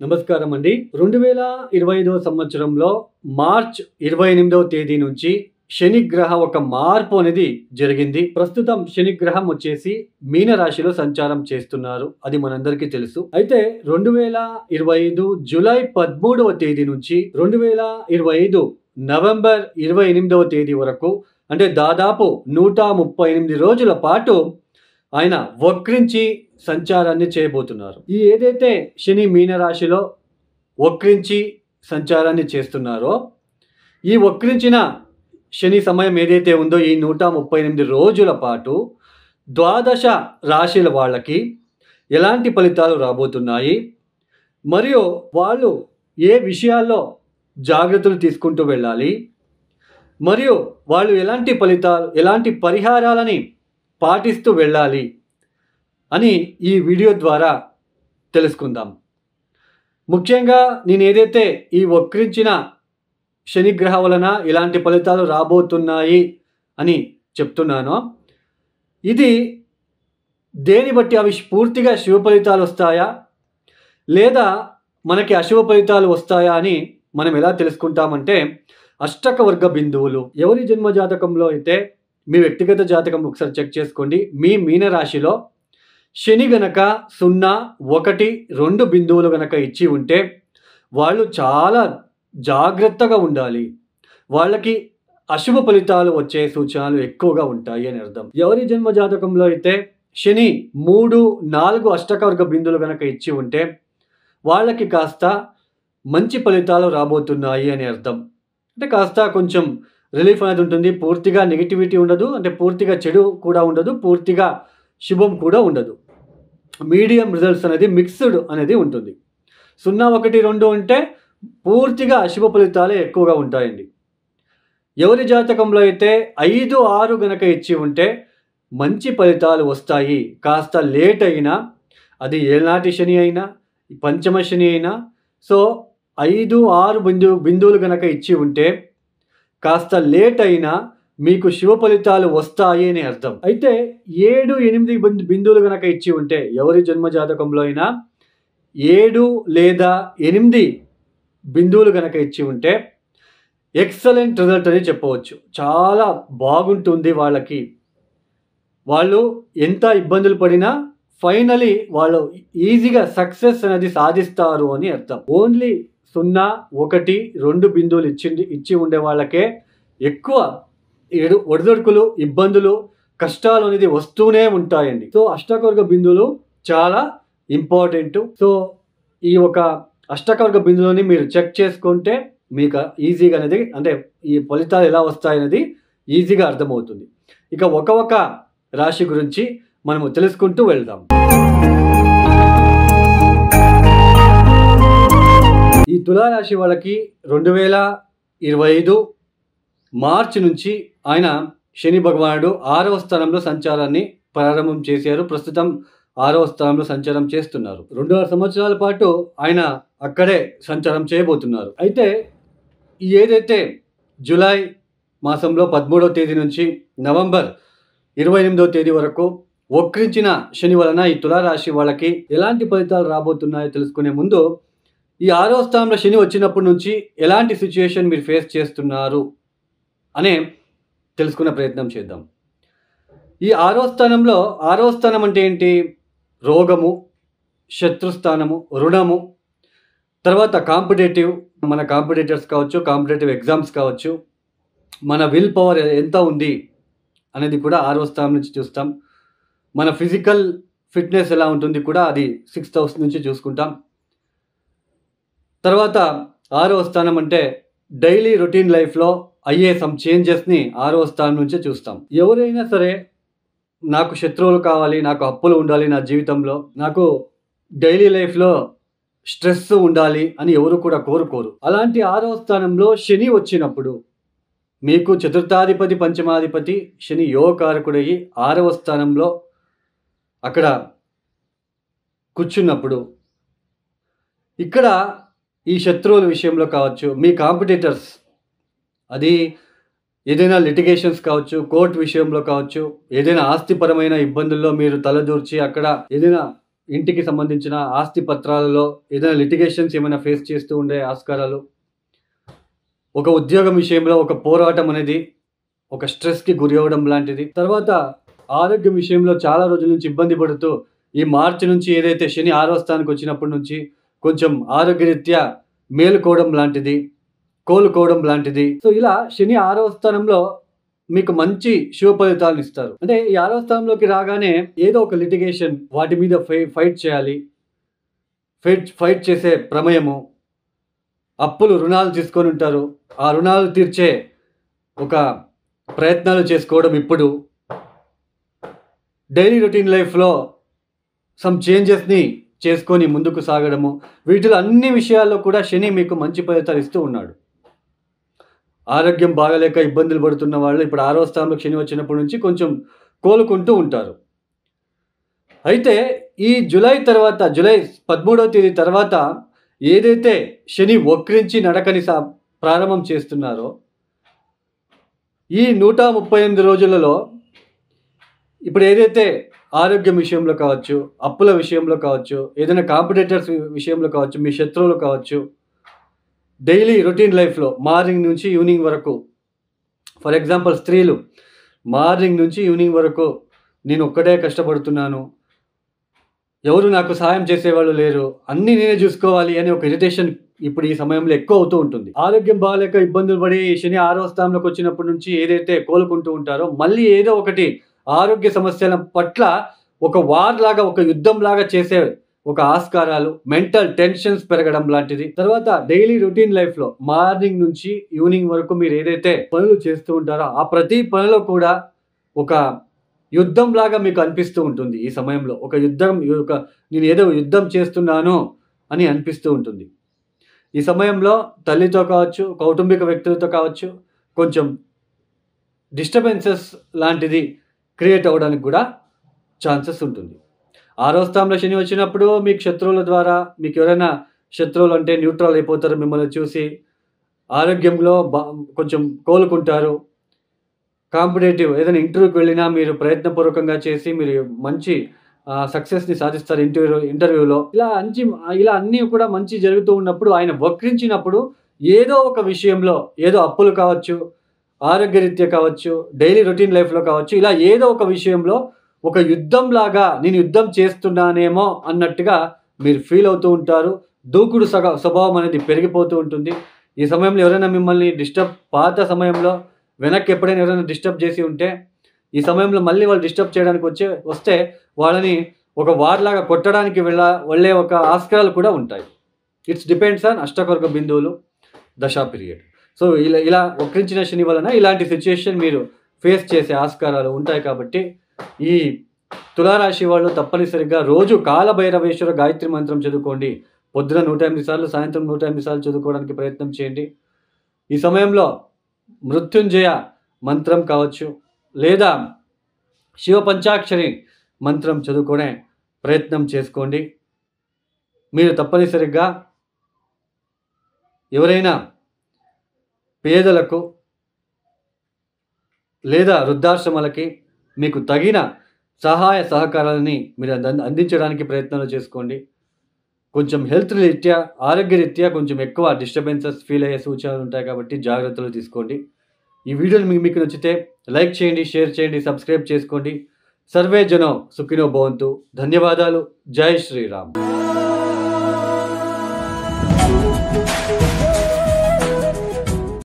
నమస్కారం అండి. 2025 సంవత్సరంలో మార్చ్ 28వ తేదీ నుంచి శనిగ్రహ ఒక మార్పు అనేది జరిగింది. ప్రస్తుతం శనిగ్రహం వచ్చేసి మీన రాశిలో సంచారం చేస్తున్నారు. అది మనందరికీ తెలుసు. అయితే 2025 జూలై 13వ తేదీ నుంచి 2025 నవంబర్ 28వ తేదీ వరకు అంటే దాదాపు 138 రోజుల పాటు ఆయన వక్రించి సంచారాన్ని చేయబోతున్నారు. ఈ ఏదైతే శని మీన రాశిలో వక్రించి సంచారాన్ని చేస్తున్నారో ఈ వక్రించిన శని సమయం ఏదైతే ఉందో ఈ 138 రోజుల పాటు ద్వాదశ రాశుల వాళ్ళకి ఎలాంటి ఫలితాలు రాబోతున్నాయి, మరియు వాళ్ళు ఏ విషయాల్లో జాగ్రత్తలు తీసుకుంటూ వెళ్ళాలి, మరియు వాళ్ళు ఎలాంటి పరిహారాలని పాటిస్తూ వెళ్ళాలి అని ఈ వీడియో ద్వారా తెలుసుకుందాం. ముఖ్యంగా నేను ఏదైతే ఈ వక్రించిన శనిగ్రహ వలన ఇలాంటి ఫలితాలు రాబోతున్నాయి అని చెప్తున్నానో ఇది దేని బట్టి అవి పూర్తిగా శుభ ఫలితాలు వస్తాయా లేదా మనకి అశుభ ఫలితాలు వస్తాయా అని మనం ఎలా తెలుసుకుంటామంటే అష్టక వర్గ బిందువులు. ఎవరి జన్మ జాతకంలో అయితే మీ వ్యక్తిగత జాతకం ఒకసారి చెక్ చేసుకోండి. మీ మీన రాశిలో శని గనక 0, 1, 2 బిందువులు గనక ఇచ్చి ఉంటే వాళ్ళు చాలా జాగ్రత్తగా ఉండాలి. వాళ్ళకి అశుభ ఫలితాలు వచ్చే సూచనలు ఎక్కువగా ఉంటాయి అని అర్థం. ఎవరి జన్మ జాతకంలో అయితే శని 3, 4 అష్టకవర్గ బిందువులు గనక ఇచ్చి ఉంటే వాళ్ళకి కాస్త మంచి ఫలితాలు రాబోతున్నాయి అని అర్థం. అంటే కాస్త కొంచెం రిలీఫ్ అనేది ఉంటుంది. పూర్తిగా నెగిటివిటీ ఉండదు, అంటే పూర్తిగా చెడు కూడా ఉండదు, పూర్తిగా శుభం కూడా ఉండదు. మీడియం రిజల్ట్స్ అనేది మిక్స్డ్ అనేది ఉంటుంది. 0, 1, 2 అంటే పూర్తిగా అశుభ ఫలితాలే ఎక్కువగా ఉంటాయండి. ఎవరి జాతకంలో అయితే 5, 6 గనక ఇచ్చి ఉంటే మంచి ఫలితాలు వస్తాయి. కాస్త లేట్ అయినా, అది ఏనాటి శని అయినా పంచమ శని అయినా, సో 5, 6 బిందువులు గనక ఇచ్చి ఉంటే కాస్త లేట్ అయినా మీకు శుభ ఫలితాలు వస్తాయి అని అర్థం. అయితే 7, 8 బిందువులు గనక ఇచ్చి ఉంటే ఎవరి జన్మ జాతకంలో అయినా 7 లేదా 8 బిందువులు గనక ఇచ్చి ఉంటే ఎక్సలెంట్ రిజల్ట్ అని చెప్పవచ్చు. చాలా బాగుంటుంది వాళ్ళకి. వాళ్ళు ఎంత ఇబ్బందులు పడినా ఫైనలీ వాళ్ళు ఈజీగా సక్సెస్ అనేది సాధిస్తారు అని అర్థం. ఓన్లీ 0, 1, 2 బిందువులు ఇచ్చి ఉండే వాళ్ళకే ఎక్కువ ఒడిదొడుకులు, ఇబ్బందులు, కష్టాలు అనేది వస్తూనే ఉంటాయండి. సో అష్టకవర్గ బిందువులు చాలా ఇంపార్టెంట్. సో ఈ ఒక అష్టకవర్గ బిందువులని మీరు చెక్ చేసుకుంటే మీకు ఈజీగా అనేది, అంటే ఈ ఫలితాలు ఎలా వస్తాయనేది ఈజీగా అర్థమవుతుంది. ఇక ఒక రాశి గురించి మనము తెలుసుకుంటూ వెళ్దాం. ఈ తులారాశి వాళ్ళకి 2025 మార్చి నుంచి ఆయన శని భగవానుడు 6వ స్థానంలో సంచారాన్ని ప్రారంభం చేశారు. ప్రస్తుతం 6వ స్థానంలో సంచారం చేస్తున్నారు. 2.5 సంవత్సరాల పాటు ఆయన అక్కడే సంచారం చేయబోతున్నారు. అయితే ఏదైతే జూలై మాసంలో 13వ తేదీ నుంచి నవంబర్ 28వ తేదీ వరకు వక్రించిన శని వలన ఈ తులారాశి వాళ్ళకి ఎలాంటి ఫలితాలు రాబోతున్నాయో తెలుసుకునే ముందు ఈ 6వ స్థానంలో శని వచ్చినప్పటి నుంచి ఎలాంటి సిచ్యుయేషన్ మీరు ఫేస్ చేస్తున్నారు అనే తెలుసుకునే ప్రయత్నం చేద్దాం. ఈ 6వ స్థానంలో 6వ స్థానం అంటే ఏంటి? రోగము, శత్రుస్థానము, రుణము, తర్వాత మన కాంపిటేటర్స్ కావచ్చు, కాంపిటేటివ్ ఎగ్జామ్స్ కావచ్చు, మన విల్ పవర్ ఎంత ఉంది అనేది కూడా 6వ స్థానం నుంచి చూస్తాం. మన ఫిజికల్ ఫిట్నెస్ ఎలా ఉంటుంది కూడా అది 6th హౌస్ నుంచి చూసుకుంటాం. తర్వాత 6వ స్థానం అంటే డైలీ రొటీన్ లైఫ్లో అయ్యే సమ్ చేంజెస్ని 6వ స్థానం నుంచే చూస్తాం. ఎవరైనా సరే నాకు శత్రువులు కావాలి, నాకు అప్పులు ఉండాలి నా జీవితంలో, నాకు డైలీ లైఫ్లో స్ట్రెస్ ఉండాలి అని ఎవరు కూడా కోరుకోరు. అలాంటి 6వ స్థానంలో శని వచ్చినప్పుడు మీకు చతుర్థాధిపతి, పంచమాధిపతి శని యోగకారకుడయ్యి 6వ స్థానంలో అక్కడ కూర్చున్నప్పుడు ఇక్కడ ఈ శత్రువుల విషయంలో కావచ్చు, మీ కాంపిటీటర్స్, అది ఏదైనా లిటిగేషన్స్ కావచ్చు, కోర్టు విషయంలో కావచ్చు, ఏదైనా ఆస్తిపరమైన ఇబ్బందుల్లో మీరు తలదూర్చి అక్కడ ఏదైనా ఇంటికి సంబంధించిన ఆస్తి పత్రాలలో ఏదైనా లిటిగేషన్స్ ఏమైనా ఫేస్ చేస్తూ ఉండే ఆస్కారాలు, ఒక ఉద్యోగం విషయంలో ఒక పోరాటం అనేది ఒక స్ట్రెస్కి గురి అవ్వడం లాంటిది. తర్వాత ఆరోగ్యం విషయంలో చాలా రోజుల నుంచి ఇబ్బంది పడుతూ ఈ మార్చి నుంచి ఏదైతే శని 6వ స్థానానికి వచ్చినప్పటి నుంచి కొంచెం ఆరోగ్యరీత్యా మేలుకోవడం లాంటిది, కోలుకోవడం లాంటిది. సో ఇలా శని 6వ స్థానంలో మీకు మంచి శుభ ఫలితాలను ఇస్తారు. అంటే ఈ 6వ స్థానంలోకి రాగానే ఏదో ఒక లిటిగేషన్ వాటి మీద ఫైట్ చేయాలి, ఫైట్ చేసే ప్రమేయము, అప్పులు రుణాలు తీసుకొని ఉంటారు, ఆ రుణాలు తీర్చే ఒక ప్రయత్నాలు చేసుకోవడం, ఇప్పుడు డైలీ రొటీన్ లైఫ్లో సమ్ చేంజెస్ని చేసుకొని ముందుకు సాగడము, వీటిలో అన్ని విషయాల్లో కూడా శని మీకు మంచి ఫలితాలు ఇస్తూ ఉన్నాడు. ఆరోగ్యం బాగలేక ఇబ్బందులు పడుతున్న వాళ్ళు ఇప్పుడు 6వ స్థానంలో శని వచ్చినప్పటి నుంచి కొంచెం కోలుకుంటూ ఉంటారు. అయితే ఈ జూలై 13వ తేదీ తర్వాత ఏదైతే శని వక్రించి నడకని ప్రారంభం చేస్తున్నారో, ఈ 138 రోజులలో ఇప్పుడు ఏదైతే ఆరోగ్యం విషయంలో కావచ్చు, అప్పుల విషయంలో కావచ్చు, ఏదైనా కాంపిటీటర్స్ విషయంలో కావచ్చు, మీ శత్రువులు కావచ్చు, డైలీ రొటీన్ లైఫ్లో మార్నింగ్ నుంచి ఈవినింగ్ వరకు, ఫర్ ఎగ్జాంపుల్ స్త్రీలు మార్నింగ్ నుంచి ఈవినింగ్ వరకు నేను ఒక్కడే కష్టపడుతున్నాను, ఎవరు నాకు సహాయం చేసేవాళ్ళు లేరు, అన్నీ నేనే చూసుకోవాలి అనే ఒక ఇరిటేషన్ ఇప్పుడు ఈ సమయంలో ఎక్కువ అవుతూ ఉంటుంది. ఆరోగ్యం బాగాలేక ఇబ్బందులు పడి శని 6వ స్థానంలోకి వచ్చినప్పటి నుంచి ఏదైతే కోలుకుంటూ ఉంటారో, మళ్ళీ ఏదో ఒకటి ఆరోగ్య సమస్యల పట్ల ఒక వార్ లాగా, ఒక యుద్ధం లాగా చేసే ఒక ఆస్కారాలు, మెంటల్ టెన్షన్స్ పెరగడం లాంటిది. తర్వాత డైలీ రొటీన్ లైఫ్లో మార్నింగ్ నుంచి ఈవినింగ్ వరకు మీరు ఏదైతే పనులు చేస్తూ ఉంటారో ఆ ప్రతి పనిలో కూడా ఒక యుద్ధం లాగా మీకు అనిపిస్తూ ఉంటుంది. ఈ సమయంలో ఒక నేను ఏదో యుద్ధం చేస్తున్నాను అని అనిపిస్తూ ఉంటుంది. ఈ సమయంలో తల్లితో కావచ్చు, కౌటుంబిక వ్యక్తులతో కావచ్చు, కొంచెం డిస్టర్బెన్సెస్ లాంటిది క్రియేట్ అవ్వడానికి కూడా ఛాన్సెస్ ఉంటుంది. 6వ స్థానంలో శని వచ్చినప్పుడు మీకు శత్రువుల ద్వారా, మీకు ఎవరైనా శత్రువులు అంటే న్యూట్రల్ అయిపోతారు, మిమ్మల్ని చూసి ఆరోగ్యంలో కొంచెం కోలుకుంటారు. కాంపిటేటివ్ ఏదైనా ఇంటర్వ్యూకి వెళ్ళినా మీరు ప్రయత్నపూర్వకంగా చేసి మీరు మంచి సక్సెస్ని సాధిస్తారు ఇంటర్వ్యూలో. ఇలా అన్నీ కూడా మంచి జరుగుతూ ఉన్నప్పుడు ఆయన వక్రించినప్పుడు ఏదో ఒక విషయంలో, ఏదో అప్పులు కావచ్చు, ఆరోగ్యరీత్యా కావచ్చు, డైలీ రొటీన్ లైఫ్లో కావచ్చు, ఇలా ఏదో ఒక విషయంలో ఒక యుద్ధం లాగా నేను యుద్ధం చేస్తున్నానేమో అన్నట్టుగా మీరు ఫీల్ అవుతూ ఉంటారు. దూకుడు స్వభావం అనేది పెరిగిపోతూ ఉంటుంది. ఈ సమయంలో ఎవరైనా మిమ్మల్ని పాత సమయంలో వెనక్కి ఎప్పుడైనా ఎవరైనా డిస్టర్బ్ చేసి ఉంటే, ఈ సమయంలో మళ్ళీ వాళ్ళు డిస్టర్బ్ చేయడానికి వస్తే వాళ్ళని ఒక వార్ లాగా కొట్టడానికి వెళ్ళే ఒక ఆస్కారాలు కూడా ఉంటాయి. ఇట్స్ డిపెండ్స్ ఆన్ అష్టకొర్గ బిందువులు దశా పీరియడ్. సో ఇలా వక్రించిన శని వలన ఇలాంటి సిచ్యుయేషన్ మీరు ఫేస్ చేసే ఆస్కారాలు ఉంటాయి. కాబట్టి ఈ తులారాశి వాళ్ళు తప్పనిసరిగా రోజు కాలభైరవేశ్వర గాయత్రి మంత్రం చదువుకోండి. పొద్దున 108 సార్లు, సాయంత్రం 108 సార్లు చదువుకోవడానికి ప్రయత్నం చేయండి. ఈ సమయంలో మృత్యుంజయ మంత్రం కావచ్చు, లేదా శివ పంచాక్షరి మంత్రం చదువుకునే ప్రయత్నం చేసుకోండి. మీరు తప్పనిసరిగా ఎవరైనా పేదలకు లేదా వృద్ధాశ్రమాలకి మీకు తగిన సహాయ సహకారాలని మీరు అందించడానికి ప్రయత్నాలు చేసుకోండి. కొంచెం హెల్త్ రీత్యా, ఆరోగ్యరీత్యా కొంచెం ఎక్కువ డిస్టర్బెన్సెస్ ఫీల్ అయ్యే సూచనలు ఉంటాయి కాబట్టి జాగ్రత్తలు తీసుకోండి. ఈ వీడియోని మీకు నచ్చితే లైక్ చేయండి, షేర్ చేయండి, సబ్స్క్రైబ్ చేసుకోండి. సర్వే జనో సుఖినో భవంతు. ధన్యవాదాలు. జై శ్రీరామ్.